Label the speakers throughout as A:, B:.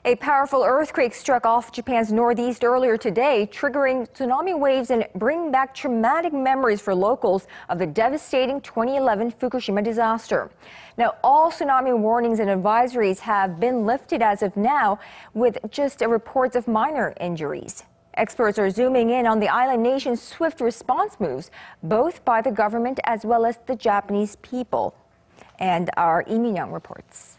A: A powerful earthquake struck off Japan's northeast earlier today, triggering tsunami waves and bringing back traumatic memories for locals of the devastating 2011 Fukushima disaster. Now, all tsunami warnings and advisories have been lifted as of now, with just reports of minor injuries. Experts are zooming in on the island nation's swift response moves, both by the government as well as the Japanese people. And our Lee Min-young reports.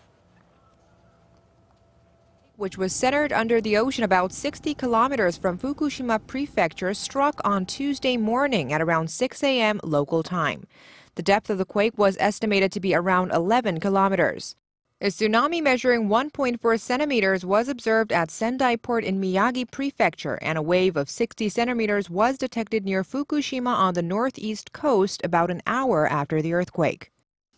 B: Which was centered under the ocean about 60 kilometers from Fukushima Prefecture, struck on Tuesday morning at around 6 a.m. local time. The depth of the quake was estimated to be around 11 kilometers. A tsunami measuring 1.4 centimeters was observed at Sendai port in Miyagi Prefecture, and a wave of 60 centimeters was detected near Fukushima on the northeast coast about an hour after the earthquake.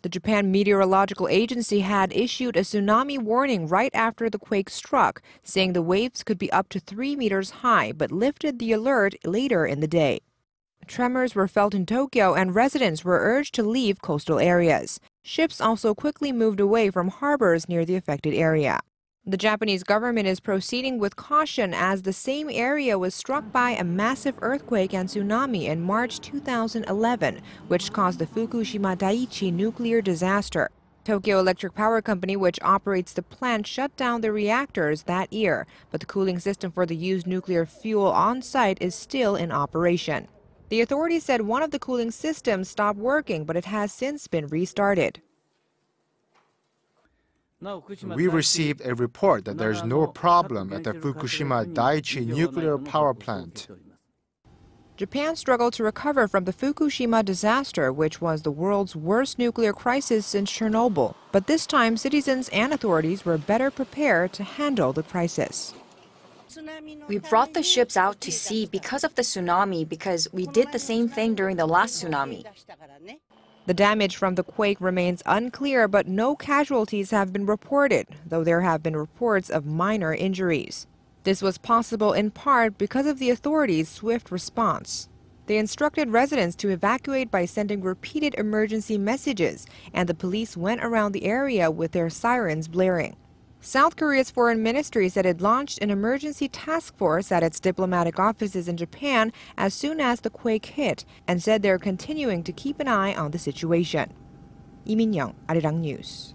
B: The Japan Meteorological Agency had issued a tsunami warning right after the quake struck, saying the waves could be up to 3 meters high, but lifted the alert later in the day. Tremors were felt in Tokyo, and residents were urged to leave coastal areas. Ships also quickly moved away from harbors near the affected area. The Japanese government is proceeding with caution as the same area was struck by a massive earthquake and tsunami in March 2011, which caused the Fukushima Daiichi nuclear disaster. Tokyo Electric Power Company, which operates the plant, shut down the reactors that year, but the cooling system for the used nuclear fuel on site is still in operation. The authorities said one of the cooling systems stopped working, but it has since been restarted.
C: We received a report that there is no problem at the Fukushima Daiichi nuclear power plant.
B: Japan struggled to recover from the Fukushima disaster, which was the world's worst nuclear crisis since Chernobyl. But this time, citizens and authorities were better prepared to handle the crisis.
D: We brought the ships out to sea because of the tsunami, because we did the same thing during the last tsunami.
B: The damage from the quake remains unclear, but no casualties have been reported, though there have been reports of minor injuries. This was possible in part because of the authorities' swift response. They instructed residents to evacuate by sending repeated emergency messages, and the police went around the area with their sirens blaring. South Korea's foreign ministry said it launched an emergency task force at its diplomatic offices in Japan as soon as the quake hit, and said they're continuing to keep an eye on the situation. Lee Min-young, Arirang News.